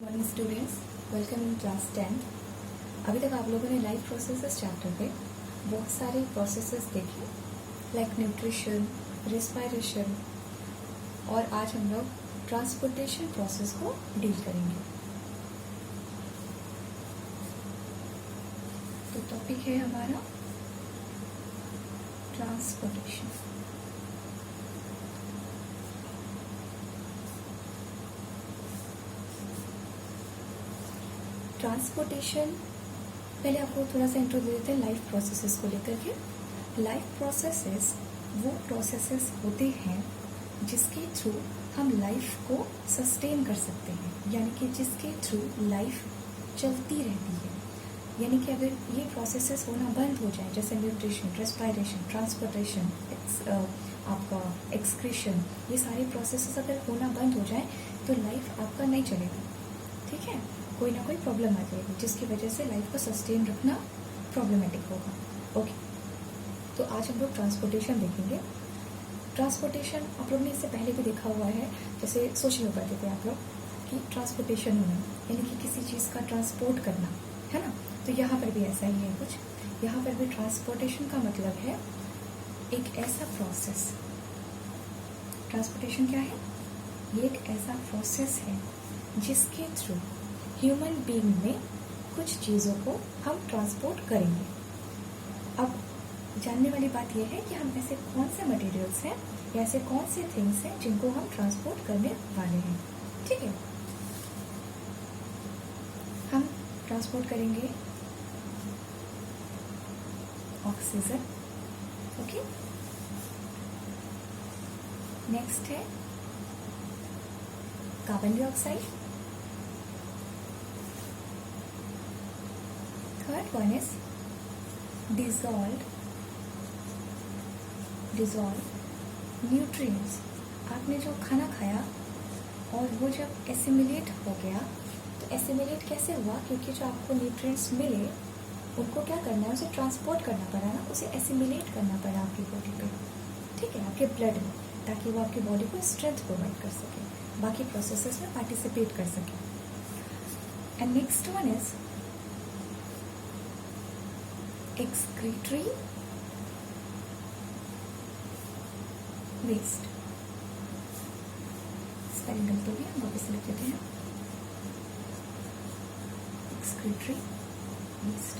Morning students, welcome in class 10। अभी तक आप लोगों ने लाइफ प्रोसेसेस चैप्टर पे बहुत सारे प्रोसेसेस देखे, लाइक न्यूट्रिशन, रेस्पिरेशन, और आज हम लोग ट्रांसपोर्टेशन प्रोसेस को डील करेंगे। तो टॉपिक है हमारा ट्रांसपोर्टेशन। ट्रांसपोर्टेशन, पहले आपको थोड़ा सा इंट्रो दे देते हैं लाइफ प्रोसेसेस को लेकर के। लाइफ प्रोसेसेस वो प्रोसेसेस होते हैं जिसके थ्रू हम लाइफ को सस्टेन कर सकते हैं, यानी कि जिसके थ्रू लाइफ चलती रहती है। यानी कि अगर ये प्रोसेसेस होना बंद हो जाए, जैसे न्यूट्रिशन, रेस्पिरेशन, ट्रांसपोर्टेशन, आपका एक्सक्रीशन, ये सारे प्रोसेसेस अगर होना बंद हो जाए तो लाइफ आपका नहीं चलेगा। ठीक है, कोई ना कोई प्रॉब्लम आ जाएगी जिसकी वजह से लाइफ को सस्टेन रखना प्रॉब्लमेटिक होगा। ओके, तो आज हम लोग ट्रांसपोर्टेशन देखेंगे। ट्रांसपोर्टेशन आप लोग ने इससे पहले भी देखा हुआ है, जैसे सोशल में पढ़ते थे आप लोग कि ट्रांसपोर्टेशन होना यानी कि किसी चीज़ का ट्रांसपोर्ट करना, है ना। तो यहाँ पर भी ऐसा ही है कुछ। यहाँ पर भी ट्रांसपोर्टेशन का मतलब है एक ऐसा प्रोसेस। ट्रांसपोर्टेशन क्या है? ये एक ऐसा प्रोसेस है जिसके थ्रू ह्यूमन बीइंग में कुछ चीज़ों को हम ट्रांसपोर्ट करेंगे। अब जानने वाली बात यह है कि हम ऐसे कौन से मटेरियल्स हैं या ऐसे कौन से थिंग्स हैं जिनको हम ट्रांसपोर्ट करने वाले हैं। ठीक है, हम ट्रांसपोर्ट करेंगे ऑक्सीजन। ओके, नेक्स्ट है carbon dioxide. Third one is dissolved nutrients। आपने जो खाना खाया और वो जब एसिमिलेट हो गया, तो एसिमिलेट कैसे हुआ? क्योंकि जो आपको न्यूट्रिएंट्स मिले उनको क्या करना है, उसे ट्रांसपोर्ट करना पड़ा ना, उसे एसिमिलेट करना पड़ा आपकी बॉडी पे। ठीक है, आपके ब्लड में, ताकि वो आपकी बॉडी को स्ट्रेंथ प्रोवाइड कर सके, बाकी प्रोसेसेस में पार्टिसिपेट कर सके। And next one is excretory waste। Spelling गलत हो गया, हम वापस लिख देते हैं। excretory waste,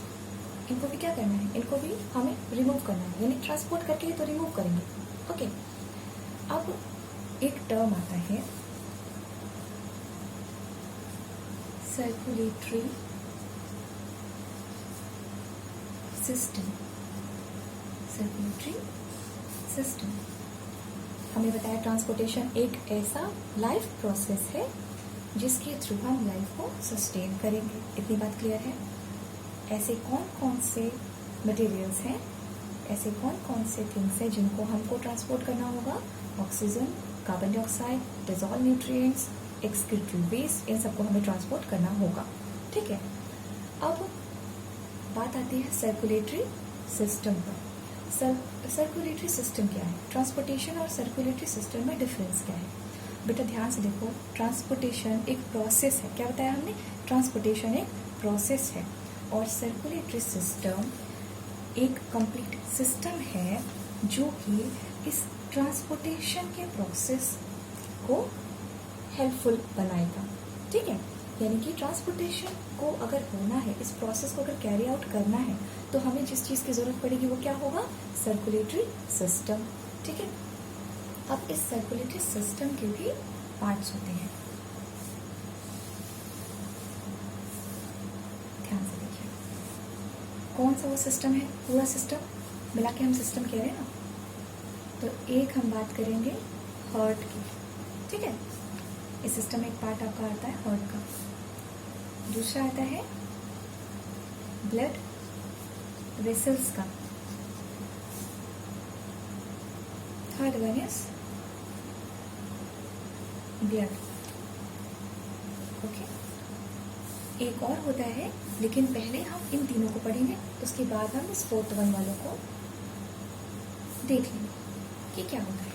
इनको भी क्या करना है? इनको भी हमें रिमूव करना है, यानी ट्रांसपोर्ट करके ही तो रिमूव करेंगे। ओके, अब एक टर्म आता है सर्कुलेटरी सिस्टम। सर्कुलेटरी सिस्टम, हमें बताया ट्रांसपोर्टेशन एक ऐसा लाइफ प्रोसेस है जिसके थ्रू हम लाइफ को सस्टेन करेंगे। इतनी बात क्लियर है? ऐसे कौन कौन से मटेरियल्स हैं, ऐसे कौन कौन से थिंग्स हैं जिनको हमको ट्रांसपोर्ट करना होगा? Oxygen, carbon dioxide, dissolve nutrients, excretory waste, इन सबको हमें ट्रांसपोर्ट करना होगा। ठीक है, अब बात आती है सर्कुलेटरी सिस्टम पर। सर्कुलेटरी सिस्टम क्या है? ट्रांसपोर्टेशन और सर्कुलेटरी सिस्टम में डिफरेंस क्या है? बेटा ध्यान से देखो, ट्रांसपोर्टेशन एक प्रोसेस है। क्या बताया हमने? ट्रांसपोर्टेशन एक प्रोसेस है और सर्कुलेटरी सिस्टम एक कंप्लीट सिस्टम है जो कि इस ट्रांसपोर्टेशन के प्रोसेस को हेल्पफुल बनाएगा। ठीक है, यानी कि ट्रांसपोर्टेशन को अगर होना है, इस प्रोसेस को अगर कैरी आउट करना है, तो हमें जिस चीज़ की ज़रूरत पड़ेगी वो क्या होगा? Circulatory system. ठीक है, अब इस सर्कुलेटरी सिस्टम के भी पार्ट्स होते हैं। ध्यान से देखिए, कौन सा वो सिस्टम है? पूरा सिस्टम मिला के हम सिस्टम कह रहे हैं ना। तो एक हम बात करेंगे हार्ट की। ठीक है, इस सिस्टम में एक पार्ट आपका आता है हार्ट का। दूसरा आता है ब्लड वेसल्स का। Third one is blood. Okay, एक और होता है, लेकिन पहले हम इन तीनों को पढ़ेंगे, उसके बाद हम इस फोर्थ वन वालों को देख लेंगे कि क्या होता है।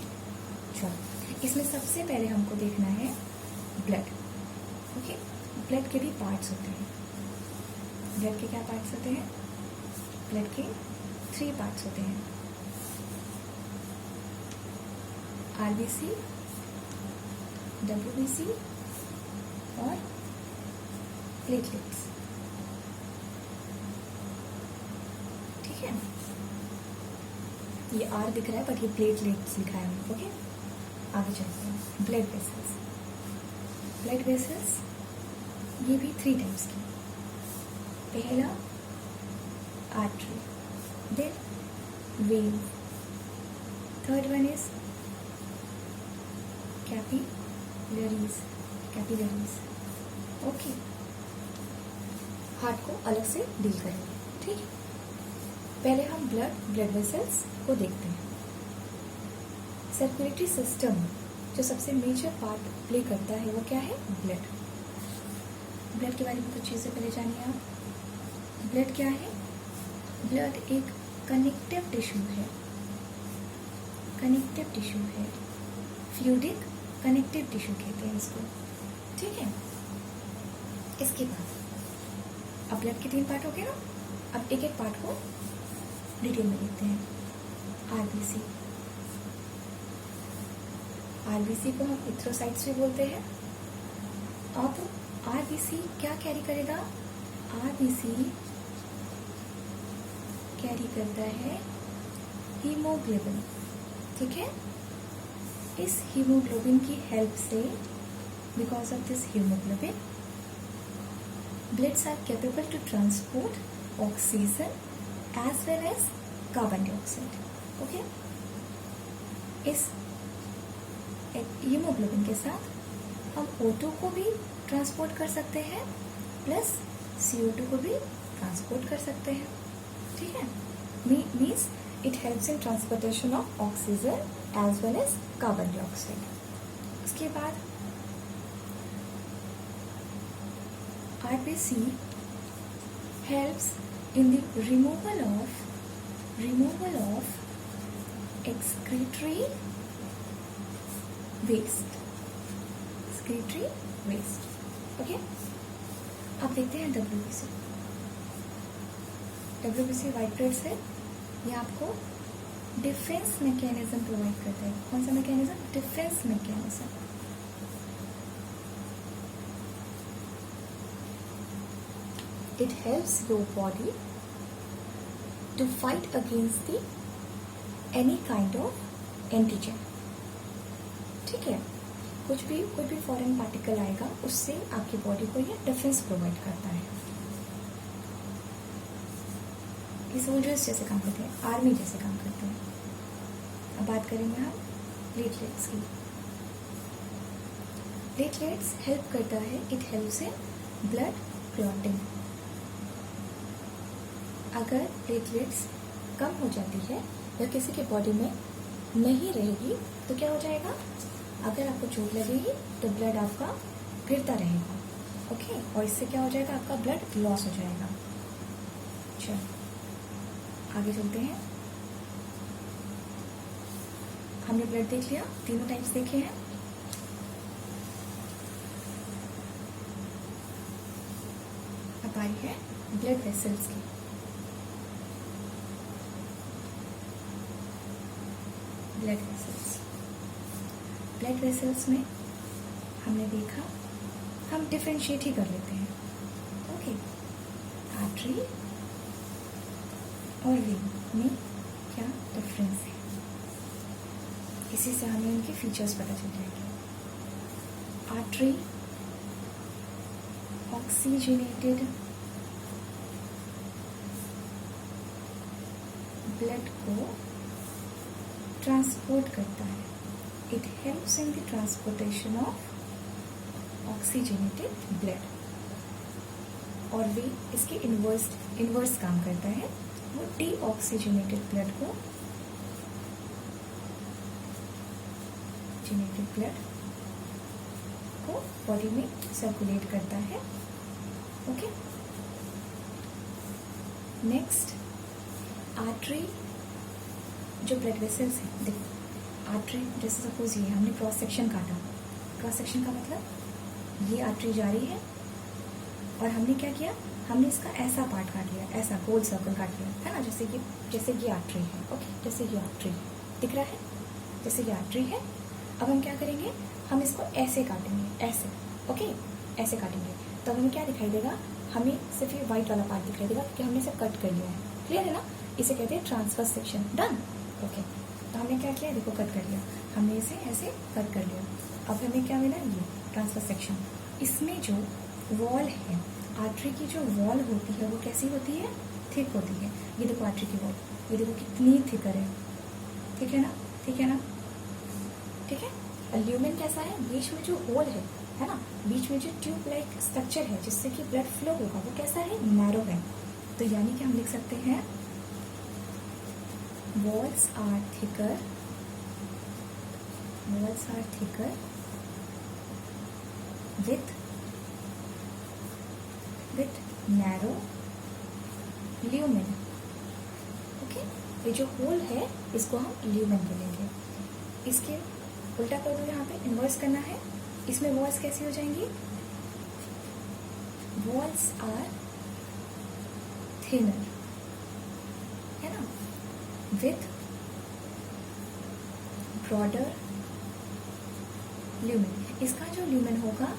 चलो, इसमें सबसे पहले हमको देखना है ब्लड। ओके, ब्लड के भी पार्ट्स होते हैं। ब्लड के क्या पार्ट्स होते हैं? ब्लड के 3 पार्ट्स होते हैं, आरबीसी, डब्ल्यूबीसी और प्लेटलेट्स। ठीक है, ये आर दिख रहा है बट ये प्लेटलेट्स लिखा है। ओके, आगे चलते हैं। Blood vessels. ब्लड वेसल्स ये भी 3 टाइप्स की। पहला artery, then vein, third one is capillaries. Capillaries. Okay, heart को अलग से डील करेंगे। ठीक है, पहले हम ब्लड वेसल्स को देखते हैं। सर्कुलेटरी सिस्टम जो सबसे मेजर पार्ट प्ले करता है वो क्या है? ब्लड। ब्लड के बारे में कुछ चीज़ें पहले जानिए आप। ब्लड क्या है? ब्लड एक कनेक्टिव टिश्यू है। कनेक्टिव टिश्यू है, फ्लूइडिक कनेक्टिव टिश्यू कहते हैं इसको। ठीक है, इसके बाद अब ब्लड के 3 पार्ट हो गए ना, अब एक एक पार्ट को डिटेल में देखते हैं। आरबीसी। आरबीसी को हम इथ्रोसाइट्स भी बोलते हैं। अब आरबीसी क्या कैरी करेगा? आरबीसी कैरी करता है हीमोग्लोबिन। ठीक है, इस हीमोग्लोबिन की हेल्प से, because of this haemoglobin, bloods are capable to transport oxygen as well as carbon dioxide. Okay, इस हीमोग्लोबिन के साथ हम O2 को भी ट्रांसपोर्ट कर सकते हैं प्लस CO2 को भी ट्रांसपोर्ट कर सकते हैं। ठीक है, means it helps in transportation of oxygen as well as carbon dioxide. उसके बाद RBC helps in the removal of excretory waste. Excretory waste. Okay, अब देखते हैं WBC। WBC white blood cell, ये आपको डिफेंस मैकेनिज्म प्रोवाइड करता है। कौन सा mechanism? Defence mechanism. It helps your body to fight against the any kind of antigen. ठीक है, कोई भी फॉरेन पार्टिकल आएगा उससे आपकी बॉडी को ये डिफेंस प्रोवाइड करता है। ये सोल्जर्स जैसे काम करते हैं, आर्मी जैसे काम करते हैं। अब बात करेंगे हम प्लेटलेट्स की। प्लेटलेट्स हेल्प करता है, it helps in blood clotting. अगर प्लेटलेट्स कम हो जाती है या किसी के बॉडी में नहीं रहेगी तो क्या हो जाएगा? अगर आपको चोट लगेगी तो ब्लड आपका गिरता रहेगा। ओके, और इससे क्या हो जाएगा? आपका ब्लड लॉस हो जाएगा। चलो आगे चलते हैं। हमने ब्लड देख लिया, तीनों टाइप्स देखे हैं। अब बारी है ब्लड वेसल्स की। Blood vessels. ब्लड वेसल्स में हमने देखा, हम डिफरेंशिएट ही कर लेते हैं। ओके, आर्टरी और वेन में क्या डिफरेंस है, इसी से हमें इनके फीचर्स पता चल जाएंगे। आर्टरी ऑक्सीजनेटेड ब्लड को ट्रांसपोर्ट करता है। It helps in the transportation of oxygenated blood. और वे इसके इनवर्स काम करता है, वो डीऑक्सीजनेटेड ब्लड को बॉडी में सर्कुलेट करता है। Okay, next artery. जो ब्लड वेसल्स है, देखो आर्टरी जैसे सपोज ये हमने क्रॉस सेक्शन काटा। क्रॉस सेक्शन का मतलब ये आर्टरी जा रही है और हमने क्या किया, हमने इसका ऐसा पार्ट काट लिया, ऐसा गोल सर्कल काट लिया, है ना, जैसे कि आर्टरी है। ओके, जैसे ये आर्टरी है, दिख रहा है, जैसे ये आर्टरी है। अब हम क्या करेंगे, हम इसको ऐसे काटेंगे, ऐसे। ओके, ऐसे काटेंगे तो हमें क्या दिखाई देगा, हमें सिर्फ ये व्हाइट वाला पार्ट दिखाई देगा क्योंकि हमने इसे कट कर लिया है। क्लियर है ना, इसे कहते हैं ट्रांसफर सेक्शन। डन। ओके, तो हमने क्या किया, देखो कट कर लिया, हमने इसे ऐसे कट कर लिया। अब हमें क्या मिला, ये ट्रांसफर सेक्शन। इसमें जो वॉल है, आर्टरी की जो वॉल होती है वो कैसी होती है, थिक होती है। ये देखो आर्टरी की वॉल, ये देखो कितनी थिकर है। ठीक है ना, ठीक है ना, ठीक है। ल्यूमेन कैसा है, बीच में जो होल है ना, बीच में जो ट्यूब लाइक स्ट्रक्चर है जिससे कि ब्लड फ्लो होगा, वो कैसा है, नैरो है। तो यानी कि हम लिख सकते हैं walls are thicker, walls are thicker with narrow lumen। Okay, ये जो होल है इसको हम ल्यूमेन बोलेंगे। इसके उल्टा कर दो, यहाँ पे इन्वर्स करना है। इसमें वॉल्स कैसी हो जाएंगी, वॉल्स आर थिनर, है ना, विथ ब्रॉडर ल्यूमेन। इसका जो ल्यूमेन होगा,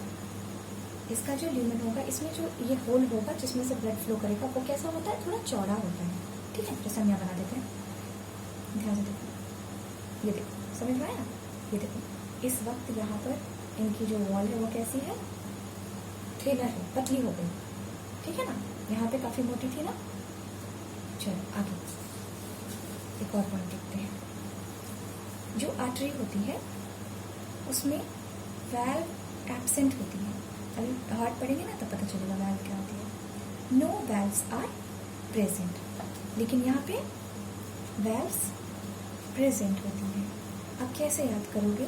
इसमें जो ये होल होगा जिसमें से ब्लड फ्लो करेगा, वो कैसा होता है, थोड़ा चौड़ा होता है। ठीक है, जैसे हम यहाँ बना देते हैं, ध्यान से देखो, ये देखो, समझ में आया। ये देखो, इस वक्त यहाँ पर इनकी जो वॉल है वो कैसी है, थिनर है, पतली हो गई। ठीक है ना, यहाँ पे काफी मोटी थी ना। चलो आगे एक और पॉइंट देखते हैं। जो आर्टरी होती है उसमें वैल्व एब्सेंट होती है। अभी हार्ट पढ़ेंगे ना तब पता चलेगा वैल्व क्या होती है। नो वैल्व्स आर प्रेजेंट, लेकिन यहाँ पे वैल्व्स प्रेजेंट होती है। अब कैसे याद करोगे,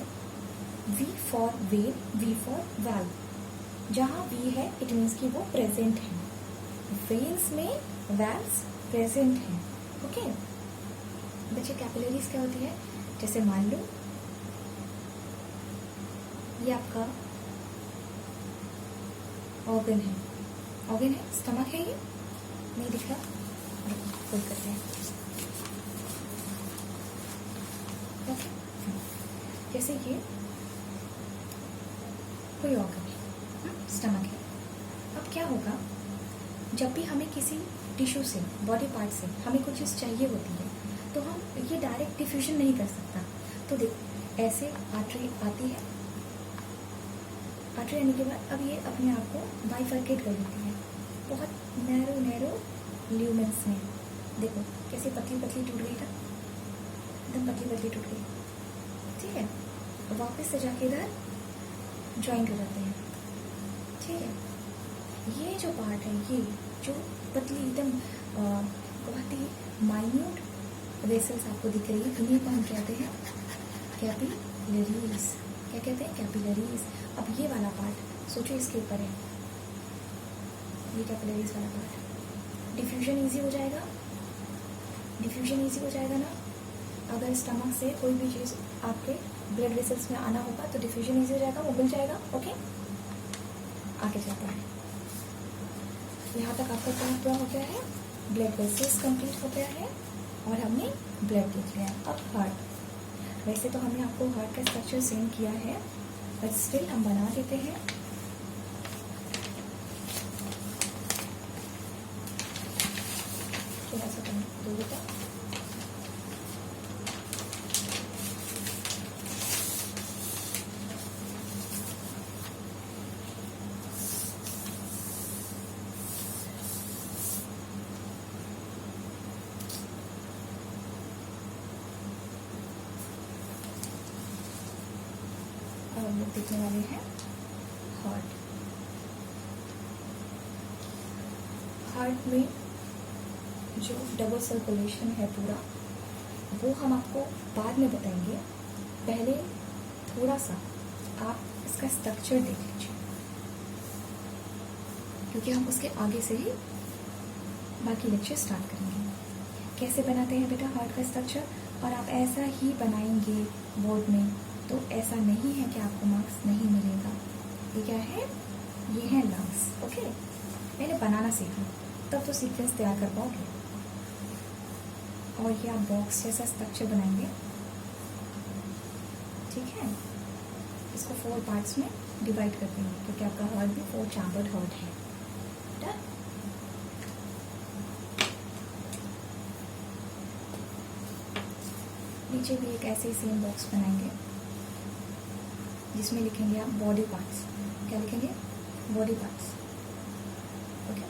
V for when, V for valve. जहाँ V है इट मीन्स कि वो प्रेजेंट है, वेन्स में वैल्व्स प्रेजेंट है। ओके बच्चे, कैपिलरीज क्या होती है, जैसे मान लो ये आपका ऑर्गन है, स्टमक है, ये नहीं दिख रहा, फुल करते हैं। ओके, जैसे ये कोई ऑर्गन है, स्टमक है। अब क्या होगा, जब भी हमें किसी टिश्यू से, बॉडी पार्ट से हमें कुछ चीज़ चाहिए होती है तो हम ये डायरेक्ट डिफ्यूजन नहीं कर सकता। तो देखो ऐसे आर्टरी आती है, आर्टरी आने के बाद अब ये अपने आप को बाइफर्केट कर देती है बहुत नैरो ल्यूमेंस में। देखो कैसे पतली पतली टूट गई ना, एकदम पतली पतली टूट गई। ठीक है, वापस से जाके इधर ज्वाइन कर जाते हैं। ठीक है, ये जो पार्ट है, ये जो पतली एकदम बहुत ही माइन्यूट वेसल्स आपको दिख रही है, इन्हीं को हम कहते हैं कैपिलरीज। क्या कहते हैं, कैपिलरीज। अब ये वाला पार्ट सोचो, इसके ऊपर है ये कैपिलरीज वाला पार्ट, डिफ्यूजन इजी हो जाएगा, डिफ्यूजन इजी हो जाएगा ना। अगर स्टमक से कोई भी चीज़ आपके ब्लड वेसल्स में आना होगा तो डिफ्यूजन इजी हो जाएगा, वो मिल जाएगा। ओके, आगे जाता है। यहाँ तक आपका काम पूरा हो गया है, ब्लड वेसल्स कंप्लीट हो गया है और हमने ब्लड देख लिया है। अब हार्ट, वैसे तो हमने आपको हार्ट का स्ट्रक्चर सेंड किया है बट स्टिल हम बना देते हैं। थोड़ा सा दो बेटा, हम लोग देखने वाले हैं हार्ट। हार्ट में जो डबल सर्कुलेशन है पूरा, वो हम आपको बाद में बताएंगे। पहले थोड़ा सा आप इसका स्ट्रक्चर देख लीजिए, क्योंकि हम उसके आगे से ही बाकी लेक्चर स्टार्ट करेंगे। कैसे बनाते हैं बेटा हार्ट का स्ट्रक्चर, और आप ऐसा ही बनाएंगे बोर्ड में, तो ऐसा नहीं है कि आपको मार्क्स नहीं मिलेगा। ये क्या है, ये है लंग्स। ओके, पहले बनाना सीखो, तब तो सीक्वेंस तैयार कर पाओगे। और ये आप बॉक्स जैसा स्ट्रक्चर बनाएंगे, ठीक है। इसको 4 पार्ट्स में डिवाइड कर देंगे, क्योंकि आपका हार्ट भी 4 चैम्बर्ड हार्ट है। डन। नीचे भी एक ऐसे ही सेम बॉक्स बनाएंगे, जिसमें लिखेंगे आप बॉडी पार्ट्स। क्या लिखेंगे? Body parts. ओके।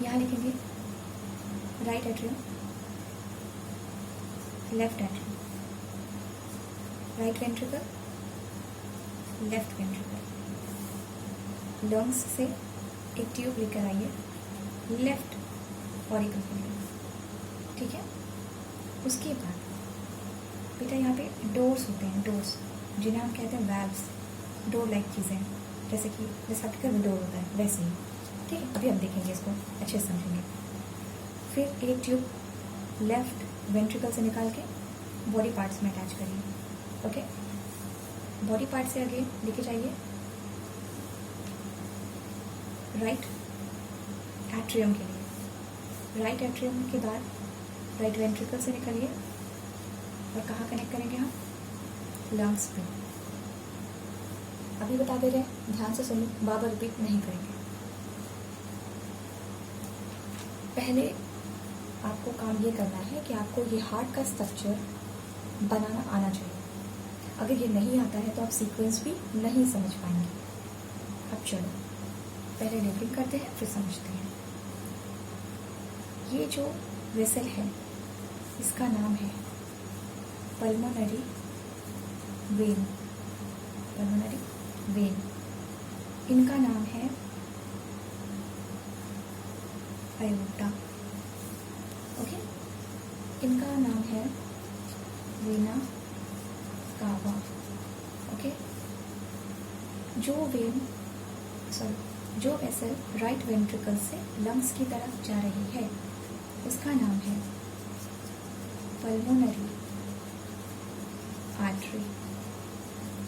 यहाँ लिखेंगे right atrium, left atrium, right ventricle, left ventricle. Lungs से एक ट्यूब लेकर आइए लेफ्ट ऑरिकल के लिए, ठीक है। उसके बाद बेटा यहाँ पे डोर्स होते हैं, डोर्स जिन्हें हम कहते हैं वैल्व्स, डोर लाइक चीज़ें, जैसे कि जैसा आपके डोर होता है वैसे ही, ठीक है। अभी हम देखेंगे इसको, अच्छे से समझेंगे। फिर एक ट्यूब लेफ्ट वेंट्रिकल से निकाल के बॉडी पार्ट्स में अटैच करिए, ओके। बॉडी पार्ट से आगे लेके जाइए राइट एट्रियम के लिए। राइट एट्रियम के बाद राइट वेंट्रिकल से निकालिए और कहाँ कनेक्ट करेंगे हम? लंग्स पे। अभी बता दे रहे हैं, ध्यान से सुनिए, बार बार रिपीट नहीं करेंगे। पहले आपको काम ये करना है कि आपको ये हार्ट का स्ट्रक्चर बनाना आना चाहिए। अगर ये नहीं आता है तो आप सीक्वेंस भी नहीं समझ पाएंगे। अब चलो पहले लेबलिंग करते हैं, फिर समझते हैं। ये जो वेसल है इसका नाम है पल्मोनरी वेन। Pulmonary vein. इनका नाम है आयोटा, ओके। इनका नाम है वेना कावा, ओके। जो वेसल राइट वेंट्रिकल से लंग्स की तरफ जा रही है उसका नाम है पल्मोनरी आर्टरी।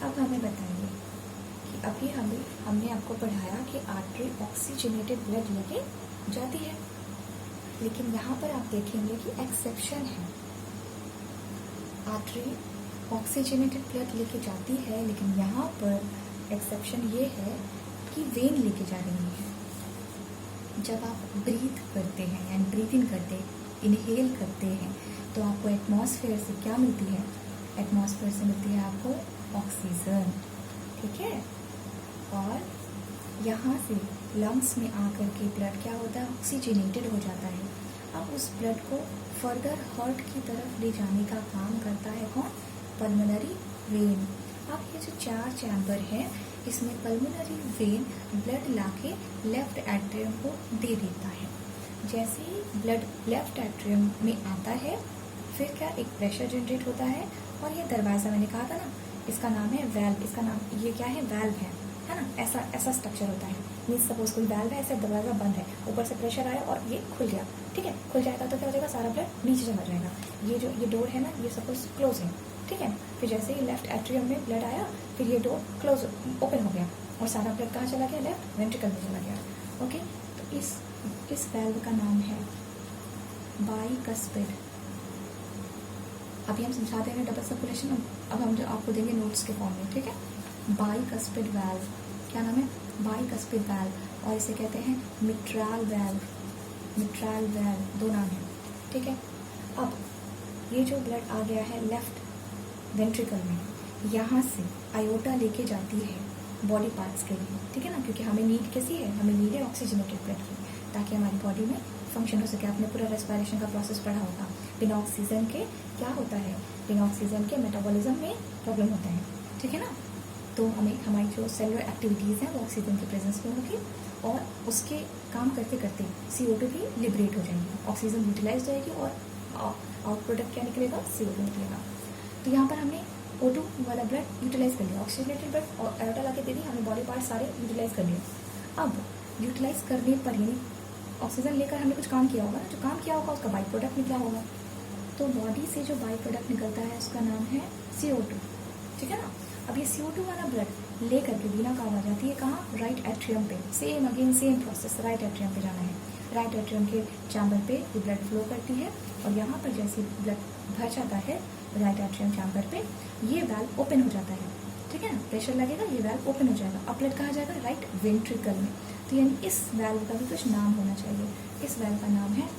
अब हमें बताइए कि अभी हमने आपको पढ़ाया कि आर्टरी ऑक्सीजनेटेड ब्लड लेके जाती है, लेकिन यहाँ पर आप देखेंगे कि एक्सेप्शन है। आर्टरी ऑक्सीजनेटेड ब्लड लेके जाती है, लेकिन यहाँ पर एक्सेप्शन ये है कि वेन लेके जा रही है। जब आप ब्रीथ करते हैं यानी ब्रीथ इन करते, इनहेल करते हैं, तो आपको एटमॉस्फेयर से क्या मिलती है? एटमॉस्फेयर से मिलती है आपको ऑक्सीजन, ठीक है। और यहाँ से लंग्स में आकर के ब्लड क्या होता है? ऑक्सीजनेटेड हो जाता है। अब उस ब्लड को फर्दर हार्ट की तरफ ले जाने का काम करता है कौन? Pulmonary vein. अब ये जो 4 चैम्बर है, इसमें पल्मोनरी वेन ब्लड लाके लेफ्ट एट्रियम को दे देता है। जैसे ही ब्लड लेफ्ट एट्रियम में आता है, फिर क्या एक प्रेशर जनरेट होता है, और ये दरवाज़ा मैंने कहा था ना, इसका नाम है वैल्व। इसका नाम ये क्या है? वैल्व है ना। ऐसा स्ट्रक्चर होता है। मीन्स सपोज कोई वैल्व है, ऐसा दरवाज़ा बंद है, ऊपर से प्रेशर आया और ये खुल गया, ठीक है। खुल जाएगा तो क्या हो जाएगा? सारा ब्लड नीचे चला जाएगा। ये डोर है ना, ये सपोज क्लोज है, ठीक है। फिर जैसे ही लेफ्ट एट्रियम में ब्लड आया, फिर ये डोर क्लोज ओपन हो गया और सारा ब्लड कहाँ चला गया? लेफ्ट वेंट्रिकल में चला गया, ओके। तो इस वैल्व का नाम है बाइकस्पिड। अभी हम समझाते हैं डबल सर्कुलेशन, अब हम जो आपको देंगे नोट्स के फॉर्म में, ठीक है। बाइकस्पिड वैल्व, क्या नाम है? बाइकस्पिड वैल्व, और इसे कहते हैं मिट्रल वैल्व। मिट्रल वैल्व, 2 नाम है, ठीक है। अब ये जो ब्लड आ गया है लेफ्ट वेंट्रिकल में, यहाँ से आयोटा लेके जाती है बॉडी पार्ट्स के लिए, ठीक है ना, क्योंकि हमें नीड कैसी है? हमें नीड है ऑक्सीजनेटेड ब्लड की, ताकि हमारी बॉडी में फंक्शन हो सके। आपने पूरा रेस्पिरेशन का प्रोसेस पढ़ा होगा। बिना ऑक्सीजन के क्या होता है? बिना ऑक्सीजन के मेटाबॉलिज्म में प्रॉब्लम होता है, ठीक है ना। तो हमारी जो सेलुलर एक्टिविटीज़ हैं वो ऑक्सीजन की प्रेजेंस में होगी, और उसके काम करते करते CO2 भी लिबरेट हो जाएगी, ऑक्सीजन यूटिलाइज हो जाएगी, और आउट प्रोडक्ट क्या निकलेगा? CO2 निकलेगा। तो यहाँ पर हमने O2 वाला ब्लड यूटिलाइज कर लिया, ऑक्सीजनेटेड ब्लड और आयोटा ला के दे दी, हमने बॉडी पार्ट सारे यूटिलाइज कर लिए। अब यूटिलाइज करने पर यानी ऑक्सीजन लेकर हमने कुछ काम किया होगा ना, जो काम किया होगा उसका बाई प्रोडक्ट निकला होगा। तो बॉडी से जो बाई प्रोडक्ट निकलता है उसका नाम है CO2, ठीक है ना। अब ये CO2 वाला ब्लड लेकर के वीना कहाँ आ जाती है, कहाँ, राइट एट्रियम पे। Same again same process, right atrium पे जाना है। राइट एट्रियम के चैम्बर पे ये ब्लड फ्लो करती है और यहाँ पर जैसे ब्लड भर जाता है राइट एट्रियम चैम्बर पे, ये वाल्व ओपन हो जाता है, ठीक है ना, प्रेशर लगेगा, ये वाल्व ओपन हो जाएगा। अब ब्लड कहाँ जाएगा, राइट वेंट्रिकल में। तो यानी इस वाल्व का भी कुछ नाम होना चाहिए। इस वाल्व का नाम है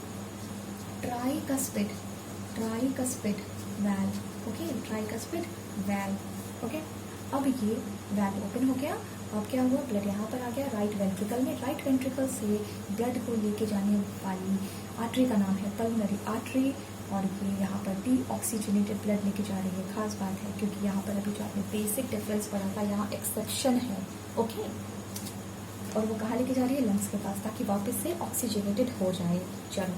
tricuspid, tricuspid valve, okay, tricuspid valve, okay. अब ये वाल्व ओपन हो गया, अब क्या हुआ, ब्लड यहाँ पर आ गया राइट वेंट्रिकल में। राइट वेंट्रिकल से ब्लड को लेके जाने वाली आर्टरी का नाम है पल्मोनरी आर्टरी, और ये यहाँ पर डी ऑक्सीजनेटेड ब्लड लेके जा रही है। खास बात है क्योंकि यहाँ पर अभी जो आपने बेसिक डिफरेंस पढ़ा था, यहाँ एक्सेप्शन है, ओके। और वो कहाँ लेके जा रही है, लंग्स के पास, ताकि वापस से ऑक्सीजनेटेड हो जाए। चलो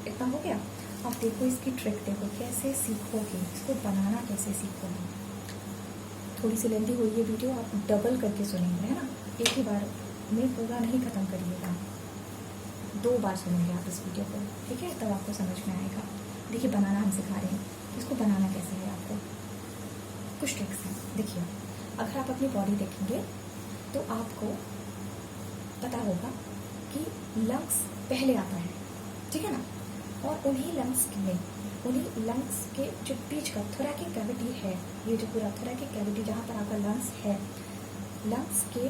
इतना हो गया। अब देखो इसकी ट्रिक, देखो कैसे सीखोगे, इसको बनाना कैसे सीखोगे। थोड़ी सी लेंदी हुई ये वीडियो, आप डबल करके सुनेंगे, है ना, एक ही बार में पूरा नहीं खत्म करिएगा, 2 बार सुनेंगे आप इस वीडियो को, ठीक है, तब आपको समझ में आएगा। देखिए बनाना हम सिखा रहे हैं, इसको बनाना कैसे है, आपको कुछ ट्रिक्स हैं। देखिए अगर आप अपनी बॉडी देखेंगे तो आपको पता होगा कि लंग्स पहले आता है, ठीक है ना, और उन्हीं लंग्स के जो बीच का थोरैकिक कैविटी है, ये जो पूरा थोरैकिक कैविटी जहाँ पर आपका लंग्स है, लंग्स के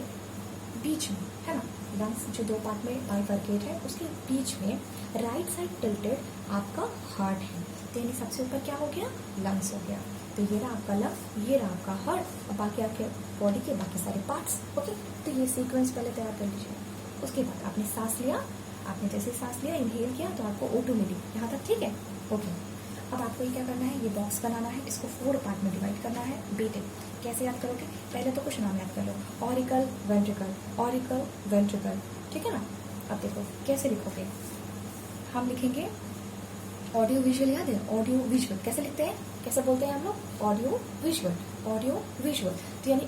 बीच में, है ना, लंग्स जो 2 पार्ट में बाइफरकेट है, उसके बीच में राइट साइड टिल्टेड आपका हार्ट है। तो यानी सबसे ऊपर क्या हो गया, लंग्स हो गया। तो ये रहा आपका लंग, ये रहा आपका हार्ट, और बाकी आपके बॉडी के बाकी सारे पार्ट्स, ओके। तो ये सीक्वेंस पहले तैयार कर लीजिए। उसके बाद आपने सांस लिया, आपने जैसे सांस लिया, इनहेल किया, तो आपको O2 मिली, यहाँ तक ठीक है, ओके। अब आपको ये क्या करना है, ये बॉक्स बनाना है, इसको 4 पार्ट में डिवाइड करना है। बेटे कैसे याद करोगे, पहले तो कुछ नाम याद कर लो, ऑरिकल वेंट्रिकल, ऑरिकल वेंट्रिकल, ठीक है ना। अब देखो कैसे लिखोगे, हम लिखेंगे ऑडियो विजुअल, याद है, ऑडियो विजुअल कैसे लिखते हैं, कैसे बोलते हैं हम लोग, ऑडियो विजुअल, ऑडियो विजुअल। तो यानी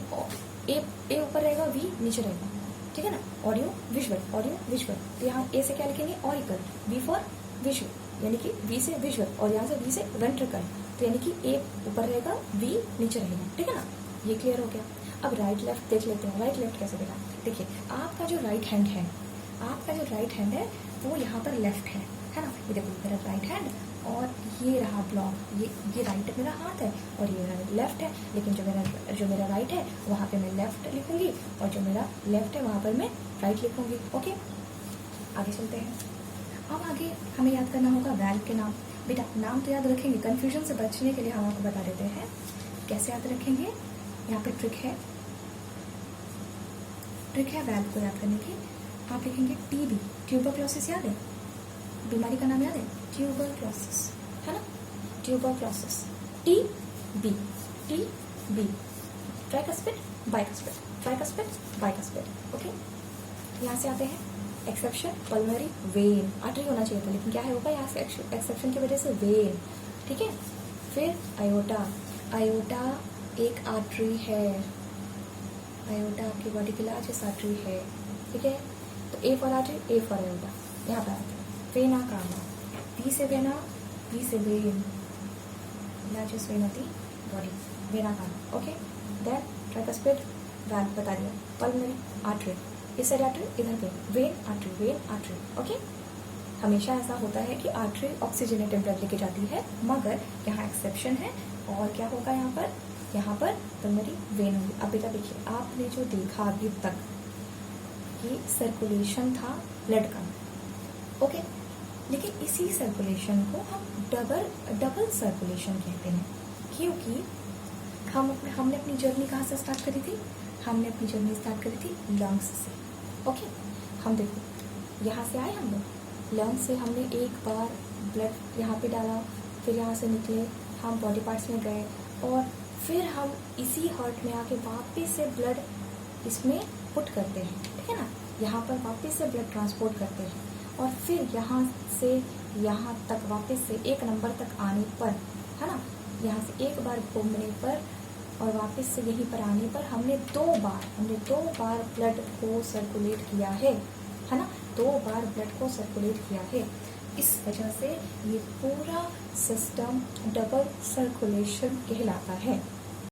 ए ऊपर रहेगा, वी नीचे रहेगा, ठीक है ना, ऑडियो विजुअल, ऑडियो विजुअल। तो यहाँ ए से क्या लिखेंगे, ऑरिकल, वी फॉर विजुअल, यानी कि वी से विजुअल, और यहाँ से वी से वेंट्रिकल। तो यानी कि ए ऊपर रहेगा, वी नीचे रहेगा, ठीक है ना, ये क्लियर हो गया। अब राइट लेफ्ट देख लेते हैं, राइट लेफ्ट कैसे देखा। देखिए आपका जो राइट हैंड है, आपका जो राइट हैंड है वो यहाँ पर लेफ्ट है ना, ये देखो मेरा राइट हैंड, और ये रहा ब्लॉक, ये राइट मेरा हाथ है और ये मेरा लेफ्ट है। लेकिन जो मेरा राइट है वहाँ पे मैं लेफ्ट लिखूंगी, और जो मेरा लेफ्ट है वहाँ पर मैं राइट लिखूंगी, ओके। आगे चलते हैं। अब आगे हमें याद करना होगा वाल्व के नाम। बेटा नाम तो याद रखेंगे, कंफ्यूजन से बचने के लिए हम आपको बता देते हैं कैसे याद रखेंगे। यहाँ पे ट्रिक है वाल्व को याद करने की। आप लिखेंगे TB, ट्यूबरक्लोसिस, याद है, बीमारी का नाम याद है, ट्यूबरक्लोसिस, है ना, tuberculosis, TB, tricuspid bicuspid, tricuspid bicuspid, okay. यहाँ से आते हैं एक्सेप्शन, पल्मोनरी वेन, आर्टरी होना चाहिए था, लेकिन क्या है होगा यहाँ से एक्सेप्शन की वजह से वेन, ठीक है। फिर आयोटा, आयोटा एक आर्टरी है, आयोटा आपकी बॉडी की लार्जेस्ट आर्टरी है, ठीक है। तो A for artery, A for aorta, यहाँ पर आते हैं। वेना कावा, वी से वेना, वी से वेन, लार्जेस्ट वेन होती body, vena cava, okay. Then tricuspid valve बता दिया, पल्मोनरी आर्टरी, इस साइड आर्टरी, इधर पे vein artery, vein artery, okay. हमेशा ऐसा होता है कि आर्टरी ऑक्सीजनेटेड ब्लड लेके जाती है, मगर यहाँ एक्सेप्शन है। और क्या होगा यहाँ पर पल्मोनरी वेन होगी। अब बेटा देखिए, आपने जो देखा अभी तक ये सर्कुलेशन था ब्लड का, ओके। लेकिन इसी सर्कुलेशन को हम डबल सर्कुलेशन कहते हैं, क्योंकि हमने अपनी जर्नी कहाँ से स्टार्ट करी थी, हमने अपनी जर्नी स्टार्ट करी थी लंग्स से, ओके। हम देखो यहाँ से आए हम लोग, लंग्स से हमने एक बार ब्लड यहाँ पे डाला, फिर यहाँ से निकले, हम बॉडी पार्ट्स में गए, और फिर हम इसी हार्ट में आके वापस से ब्लड इसमें पुट करते हैं, ठीक है ना, यहाँ पर वापस से ब्लड ट्रांसपोर्ट करते हैं, और फिर यहाँ से यहाँ तक वापस से 1 नंबर तक आने पर, है ना, यहाँ से एक बार घूमने पर और वापस से यहीं पर आने पर हमने दो बार ब्लड को सर्कुलेट किया है ना, 2 बार ब्लड को सर्कुलेट किया है। इस वजह से ये पूरा सिस्टम डबल सर्कुलेशन कहलाता है।